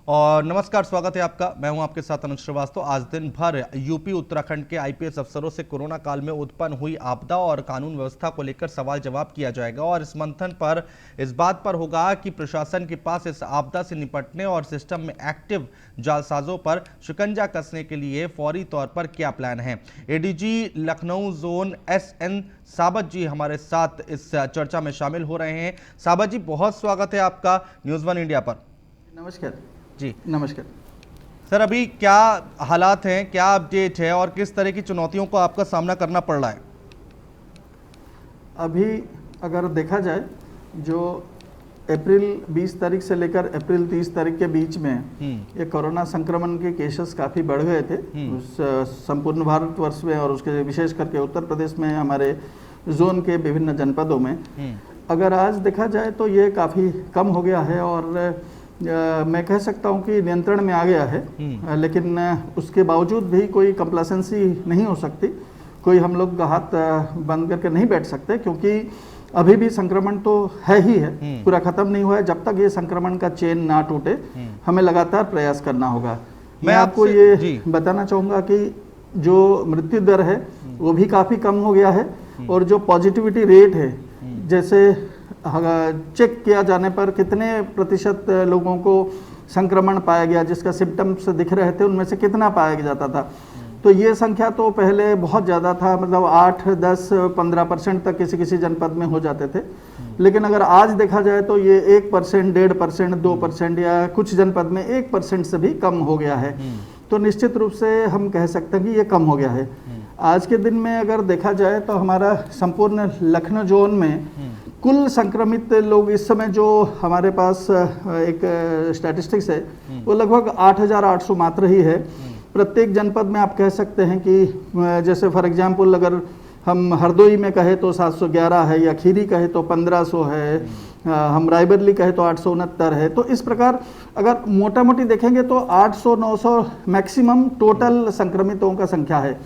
और नमस्कार, स्वागत है आपका। मैं हूं आपके साथ अनुज श्रीवास्तव। आज दिन भर यूपी उत्तराखंड के आईपीएस अफसरों से कोरोना काल में उत्पन्न हुई आपदा और कानून व्यवस्था को लेकर सवाल जवाब किया जाएगा और इस मंथन पर इस बात पर होगा कि प्रशासन के पास इस आपदा से निपटने और सिस्टम में एक्टिव जालसाजों पर शिकंजा कसने के लिए फौरी तौर पर क्या प्लान है। एडीजी लखनऊ जोन SN साबत जी हमारे साथ इस चर्चा में शामिल हो रहे हैं। साबत जी, बहुत स्वागत है आपका न्यूज़ वन इंडिया पर। नमस्कार जी नमस्कार सर, अभी क्या हालात हैं, क्या अपडेट है और किस तरह की चुनौतियों को आपका सामना करना पड़ रहा है? अभी अगर देखा जाए, जो अप्रैल 20 तारीख से लेकर अप्रैल 30 तारीख के बीच में ये कोरोना संक्रमण के केसेस काफ़ी बढ़ गए थे उस संपूर्ण भारतवर्ष में, और उसके विशेष करके उत्तर प्रदेश में हमारे जोन के विभिन्न जनपदों में। अगर आज देखा जाए तो ये काफ़ी कम हो गया है और मैं कह सकता हूँ कि नियंत्रण में आ गया है। लेकिन उसके बावजूद भी कोई कंप्लेसेंसी नहीं हो सकती, कोई हम लोग हाथ बंद करके नहीं बैठ सकते, क्योंकि अभी भी संक्रमण तो है ही है, पूरा खत्म नहीं हुआ है। जब तक ये संक्रमण का चेन ना टूटे, हमें लगातार प्रयास करना होगा। मैं आपको ये बताना चाहूँगा कि जो मृत्यु दर है वो भी काफ़ी कम हो गया है, और जो पॉजिटिविटी रेट है, जैसे चेक किया जाने पर कितने प्रतिशत लोगों को संक्रमण पाया गया, जिसका सिम्टम्स दिख रहे थे, उनमें से कितना पाया जाता था, तो ये संख्या तो पहले बहुत ज़्यादा था, मतलब 8, 10, 15% तक किसी किसी जनपद में हो जाते थे। लेकिन अगर आज देखा जाए तो ये 1%, 1.5%, 2% या कुछ जनपद में 1% से भी कम हो गया है। तो निश्चित रूप से हम कह सकते हैं कि ये कम हो गया है। आज के दिन में अगर देखा जाए तो हमारा संपूर्ण लखनऊ जोन में कुल संक्रमित लोग इस समय जो हमारे पास एक स्टैटिस्टिक्स है, वो लगभग 8,800 मात्र ही है। प्रत्येक जनपद में आप कह सकते हैं कि जैसे फॉर एग्जांपल अगर हम हरदोई में कहे तो 711 है, या खीरी कहे तो 1500 है, हम रायबरेली कहे तो 869 है। तो इस प्रकार अगर मोटा मोटी देखेंगे तो 800-900 मैक्सिमम टोटल संक्रमितों का संख्या है।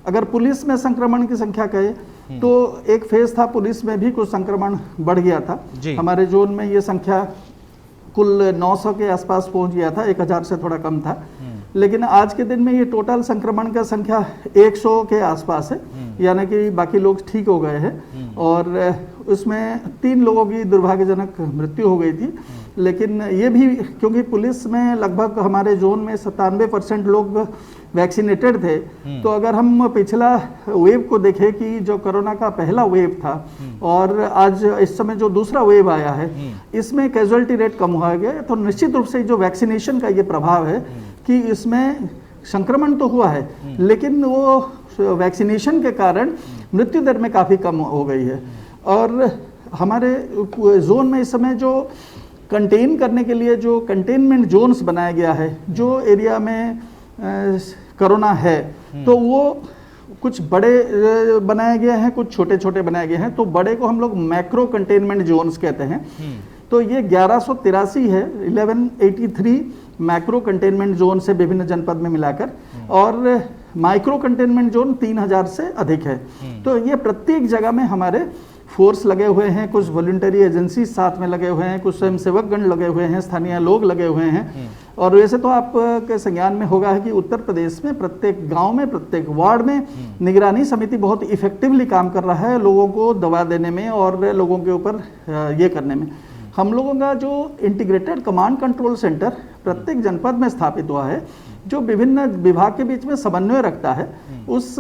अगर पुलिस में संक्रमण की संख्या कहे तो एक फेज था, पुलिस में भी कुछ संक्रमण बढ़ गया था। हमारे जोन में ये संख्या कुल 900 के आसपास पहुंच गया था, 1000 से थोड़ा कम था। लेकिन आज के दिन में ये टोटल संक्रमण का संख्या 100 के आसपास है, यानी कि बाकी लोग ठीक हो गए हैं। और उसमें 3 लोगों की दुर्भाग्यजनक मृत्यु हो गई थी। लेकिन ये भी क्योंकि पुलिस में लगभग हमारे जोन में 97% लोग वैक्सीनेटेड थे, तो अगर हम पिछला वेव को देखें कि जो कोरोना का पहला वेव था और आज इस समय जो दूसरा वेव आया है, इसमें कैजुअलिटी रेट कम हो गया। तो निश्चित रूप से जो वैक्सीनेशन का ये प्रभाव है कि इसमें संक्रमण तो हुआ है, लेकिन वो वैक्सीनेशन के कारण मृत्यु दर में काफ़ी कम हो गई है। और हमारे जोन में इस समय जो कंटेन करने के लिए जो कंटेनमेंट जोन्स बनाया गया है, जो एरिया में कोरोना है, तो वो कुछ बड़े बनाए गए हैं, कुछ छोटे छोटे बनाए गए हैं। तो बड़े को हम लोग मैक्रो कंटेनमेंट जोन्स कहते हैं। तो ये 1183 है, 1183 मैक्रो कंटेनमेंट जोन से विभिन्न जनपद में मिलाकर, और माइक्रो कंटेनमेंट जोन 3000 से अधिक है। तो ये प्रत्येक जगह में हमारे फोर्स लगे हुए हैं, कुछ वॉलंटरी एजेंसी साथ में लगे हुए हैं, कुछ स्वयंसेवकगण लगे हुए हैं, स्थानीय लोग लगे हुए हैं। और वैसे तो आपके संज्ञान में होगा है कि उत्तर प्रदेश में प्रत्येक गांव में, प्रत्येक वार्ड में निगरानी समिति बहुत इफेक्टिवली काम कर रहा है, लोगों को दवा देने में और लोगों के ऊपर ये करने में। हम लोगों का जो इंटीग्रेटेड कमांड कंट्रोल सेंटर प्रत्येक जनपद में स्थापित हुआ है, जो विभिन्न विभाग के बीच में समन्वय रखता है। उस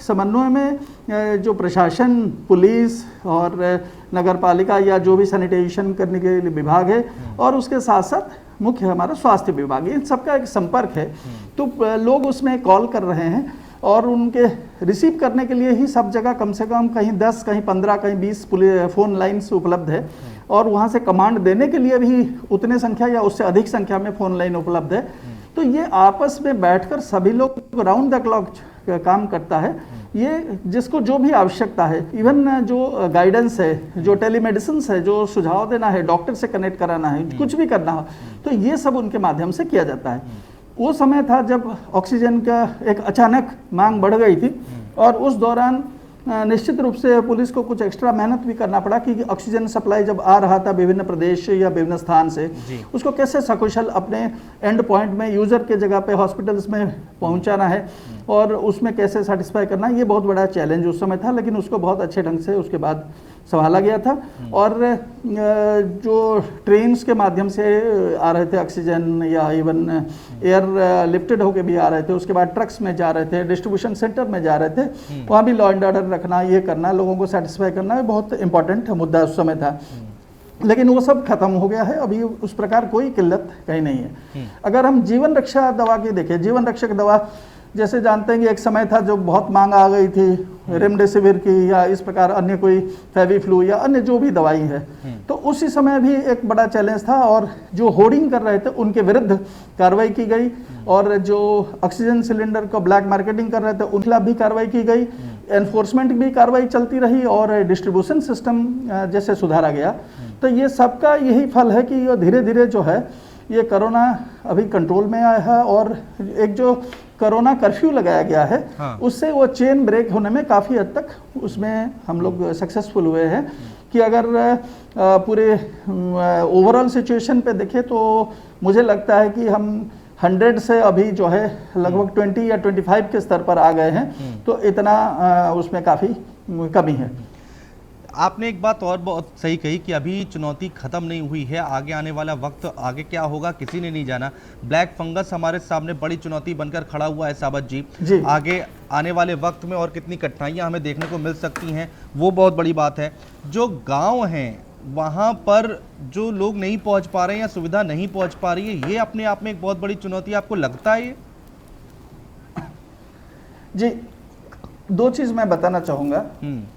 समन्वय में जो प्रशासन, पुलिस और नगर पालिका या जो भी सैनिटाइजेशन करने के लिए विभाग है, और उसके साथ साथ मुख्य हमारा स्वास्थ्य विभाग, इन सबका एक संपर्क है। तो लोग उसमें कॉल कर रहे हैं, और उनके रिसीव करने के लिए ही सब जगह कम से कम कहीं 10, कहीं 15, कहीं 20 फोन लाइन्स उपलब्ध है। और वहाँ से कमांड देने के लिए भी उतने संख्या या उससे अधिक संख्या में फोन लाइन उपलब्ध है। तो ये आपस में बैठकर सभी लोग राउंड द क्लॉक काम करता है। ये जिसको जो भी आवश्यकता है, इवन जो गाइडेंस है, जो टेलीमेडिसिन है, जो सुझाव देना है, डॉक्टर से कनेक्ट कराना है, कुछ भी करना हो, तो ये सब उनके माध्यम से किया जाता है। वो समय था जब ऑक्सीजन का एक अचानक मांग बढ़ गई थी, और उस दौरान निश्चित रूप से पुलिस को कुछ एक्स्ट्रा मेहनत भी करना पड़ा कि ऑक्सीजन सप्लाई जब आ रहा था विभिन्न प्रदेश या विभिन्न स्थान से, उसको कैसे सकुशल अपने एंड पॉइंट में यूज़र के जगह पे हॉस्पिटल्स में पहुंचाना है और उसमें कैसे सेटिस्फाई करना, ये बहुत बड़ा चैलेंज उस समय था, लेकिन उसको बहुत अच्छे ढंग से उसके बाद संभाला गया था। और जो ट्रेन्स के माध्यम से आ रहे थे ऑक्सीजन या इवन एयर लिफ्टेड होके भी आ रहे थे, उसके बाद ट्रक्स में जा रहे थे, डिस्ट्रीब्यूशन सेंटर में जा रहे थे, वहाँ भी लॉ एंड ऑर्डर रखना, ये करना, लोगों को सेटिस्फाई करना बहुत इंपॉर्टेंट मुद्दा उस समय था। लेकिन वो सब खत्म हो गया है, अभी उस प्रकार कोई किल्लत कहीं नहीं है। अगर हम जीवन रक्षा दवा की देखें, जीवन रक्षक दवा जैसे जानते हैं कि एक समय था जो बहुत मांग आ गई थी रेमडेसिविर की या इस प्रकार अन्य कोई फेविफ्लू या अन्य जो भी दवाई है, तो उसी समय भी एक बड़ा चैलेंज था और जो होर्डिंग कर रहे थे उनके विरुद्ध कार्रवाई की गई और जो ऑक्सीजन सिलेंडर को ब्लैक मार्केटिंग कर रहे थे उनके खिलाफ भी कार्रवाई की गई, एनफोर्समेंट भी कार्रवाई चलती रही और डिस्ट्रीब्यूशन सिस्टम जैसे सुधारा गया। तो ये सबका यही फल है कि धीरे धीरे जो है ये कोरोना अभी कंट्रोल में आया है और एक जो कोरोना कर्फ्यू लगाया गया है, हाँ। उससे वो चेन ब्रेक होने में काफ़ी हद तक उसमें हम लोग सक्सेसफुल हुए हैं कि अगर पूरे ओवरऑल सिचुएशन पे देखें तो मुझे लगता है कि हम 100 से अभी जो है लगभग 20 या 25 के स्तर पर आ गए हैं, तो इतना उसमें काफ़ी कमी है। आपने एक बात और बहुत सही कही कि अभी चुनौती खत्म नहीं हुई है, आगे आने वाला वक्त आगे क्या होगा किसी ने नहीं जाना। ब्लैक फंगस हमारे सामने बड़ी चुनौती बनकर खड़ा हुआ है साबत जी। आगे आने वाले वक्त में और कितनी कठिनाइयां हमें देखने को मिल सकती हैं वो बहुत बड़ी बात है। जो गांव हैं वहां पर जो लोग नहीं पहुंच पा रहे हैं या सुविधा नहीं पहुंच पा रही है, ये अपने आप में एक बहुत बड़ी चुनौती आपको लगता है? ये जी, दो चीज मैं बताना चाहूंगा।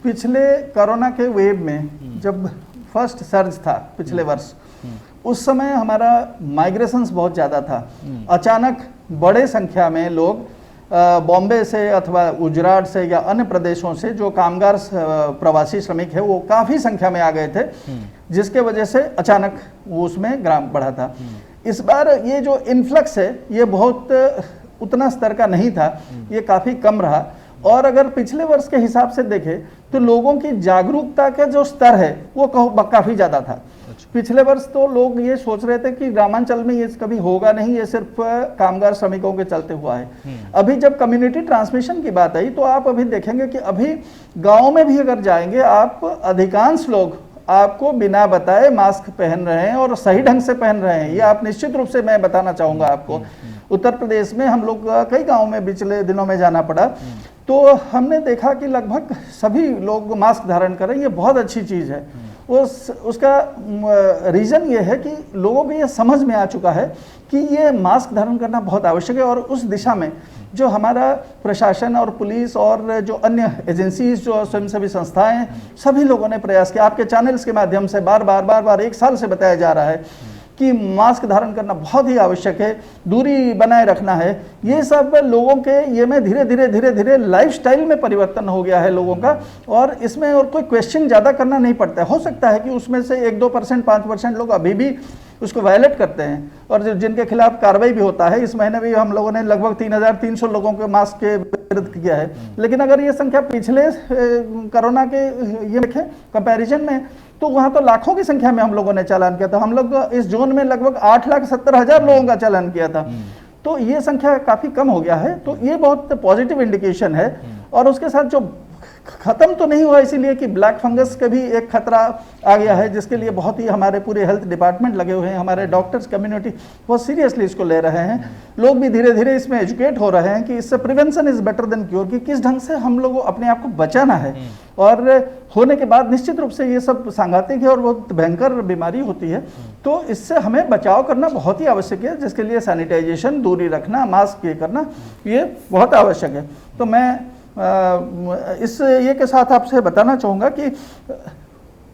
पिछले कोरोना के वेव में जब फर्स्ट सर्ज था पिछले वर्ष, उस समय हमारा माइग्रेशंस बहुत ज़्यादा था। अचानक बड़े संख्या में लोग बॉम्बे से अथवा गुजरात से या अन्य प्रदेशों से जो कामगार प्रवासी श्रमिक है वो काफ़ी संख्या में आ गए थे, जिसके वजह से अचानक वो उसमें ग्राम बढ़ा था। इस बार ये जो इन्फ्लक्स है ये बहुत उतना स्तर का नहीं था, ये काफ़ी कम रहा। और अगर पिछले वर्ष के हिसाब से देखें तो लोगों की जागरूकता का जो स्तर है वो काफ़ी ज़्यादा था। पिछले वर्ष तो लोग ये सोच रहे थे कि ग्रामांचल में ये कभी होगा नहीं, ये सिर्फ कामगार श्रमिकों के चलते हुआ है। अभी जब कम्युनिटी ट्रांसमिशन की बात आई तो आप अभी देखेंगे कि अभी गाँव में भी अगर जाएंगे आप, अधिकांश लोग आपको बिना बताए मास्क पहन रहे हैं और सही ढंग से पहन रहे हैं। ये आप निश्चित रूप से मैं बताना चाहूँगा आपको। उत्तर प्रदेश में हम लोग कई गाँव में पिछले दिनों में जाना पड़ा तो हमने देखा कि लगभग सभी लोग मास्क धारण कर रहे हैं। ये बहुत अच्छी चीज़ है। उसका रीज़न ये है कि लोगों को ये समझ में आ चुका है कि ये मास्क धारण करना बहुत आवश्यक है और उस दिशा में जो हमारा प्रशासन और पुलिस और जो अन्य एजेंसीज, जो स्वयंसेवी संस्थाएं हैं, सभी लोगों ने प्रयास किया। आपके चैनल्स के माध्यम से बार बार 1 साल से बताया जा रहा है कि मास्क धारण करना बहुत ही आवश्यक है, दूरी बनाए रखना है। ये सब लोगों के ये में धीरे धीरे लाइफस्टाइल में परिवर्तन हो गया है लोगों का, और इसमें और कोई क्वेश्चन ज़्यादा करना नहीं पड़ता है। हो सकता है कि उसमें से 1-2%, 5% लोग अभी भी उसको वायलेट करते हैं और जिनके खिलाफ कार्रवाई भी होता है। इस महीने भी हम लोगों ने लगभग 3300 लोगों के मास्क के विरुद्ध किया है। लेकिन अगर ये संख्या पिछले कोरोना के ये देखें कंपैरिजन में तो वहाँ तो लाखों की संख्या में हम लोगों ने चालान किया था। हम लोग इस जोन में लगभग 8,70,000 लोगों का चालान किया था। तो ये संख्या काफ़ी कम हो गया है, तो ये बहुत पॉजिटिव इंडिकेशन है। और उसके साथ जो खत्म तो नहीं हुआ इसीलिए कि ब्लैक फंगस का भी एक खतरा आ गया है, जिसके लिए बहुत ही हमारे पूरे हेल्थ डिपार्टमेंट लगे हुए हैं, हमारे डॉक्टर्स कम्युनिटी बहुत सीरियसली इसको ले रहे हैं। लोग भी धीरे धीरे इसमें एजुकेट हो रहे हैं कि इससे prevention is better than cure, कि किस ढंग से हम लोगों अपने आप को बचाना है। और होने के बाद निश्चित रूप से ये सब सांघातिक है और बहुत भयंकर बीमारी होती है, तो इससे हमें बचाव करना बहुत ही आवश्यक है, जिसके लिए सैनिटाइजेशन, दूरी रखना, मास्क ये करना ये बहुत आवश्यक है। तो मैं इस ये के साथ आपसे बताना चाहूँगा कि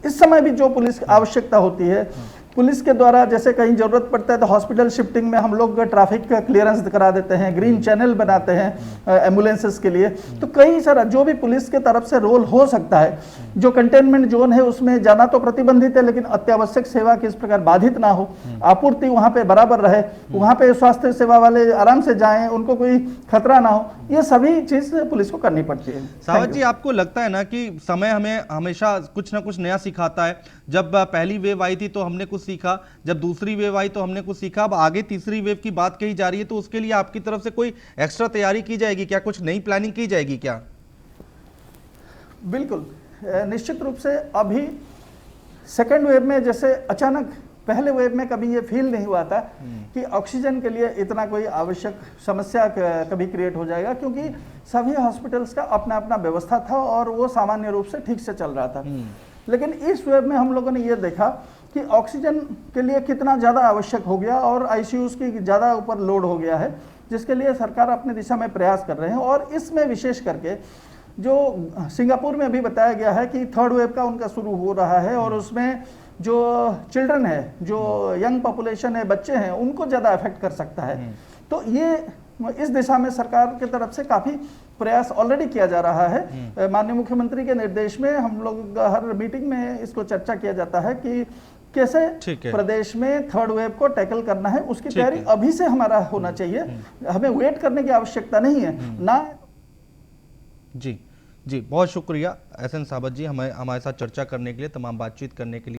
इस समय भी जो पुलिस की आवश्यकता होती है, पुलिस के द्वारा जैसे कहीं ज़रूरत पड़ता है तो हॉस्पिटल शिफ्टिंग में हम लोग ट्रैफिक का क्लियरेंस करा देते हैं, ग्रीन चैनल बनाते हैं एम्बुलेंसेस के लिए। तो कई सारा जो भी पुलिस के तरफ से रोल हो सकता है, जो कंटेनमेंट जोन है उसमें जाना तो प्रतिबंधित है, लेकिन अत्यावश्यक सेवा किस प्रकार बाधित ना हो, आपूर्ति वहाँ पे बराबर रहे, वहाँ पे स्वास्थ्य सेवा वाले आराम से जाएं, उनको कोई खतरा ना हो, ये सभी चीज पुलिस को करनी पड़ती है। सावत जी, आपको लगता है ना कि समय हमें हमेशा कुछ ना कुछ नया सिखाता है? जब पहली वेव आई थी तो हमने कुछ सीखा, जब दूसरी वेव आई तो हमने कुछ सीखा, अब आगे तीसरी वेव की बात कही जा रही है, तो उसके लिए आपकी तरफ से कोई एक्स्ट्रा तैयारी की जाएगी क्या? कुछ नई प्लानिंग की जाएगी क्या? बिल्कुल, निश्चित रूप से अभी सेकेंड वेव में जैसे अचानक पहले वेव में कभी ये फील नहीं हुआ था कि ऑक्सीजन के लिए इतना कोई आवश्यक समस्या कभी क्रिएट हो जाएगा, क्योंकि सभी हॉस्पिटल्स का अपना अपना व्यवस्था था और वो सामान्य रूप से ठीक से चल रहा था। लेकिन इस वेव में हम लोगों ने ये देखा कि ऑक्सीजन के लिए कितना ज़्यादा आवश्यक हो गया और आईसीयूज़ की ज़्यादा ऊपर लोड हो गया है, जिसके लिए सरकार अपनी दिशा में प्रयास कर रहे हैं। और इसमें विशेष करके जो सिंगापुर में अभी बताया गया है कि थर्ड वेव का उनका शुरू हो रहा है और उसमें जो चिल्ड्रन है, जो यंग पॉपुलेशन है, बच्चे हैं, उनको ज़्यादा अफेक्ट कर सकता है। तो ये इस दिशा में सरकार की तरफ से काफ़ी प्रयास ऑलरेडी किया जा रहा है। माननीय मुख्यमंत्री के निर्देश में हम लोग हर मीटिंग में इसको चर्चा किया जाता है कि कैसे प्रदेश में थर्ड वेव को टैकल करना है। उसकी तैयारी अभी से हमारा होना चाहिए, हमें वेट करने की आवश्यकता नहीं है ना। जी, बहुत शुक्रिया एसएन सावत जी, हमारे साथ चर्चा करने के लिए, तमाम बातचीत करने के लिए।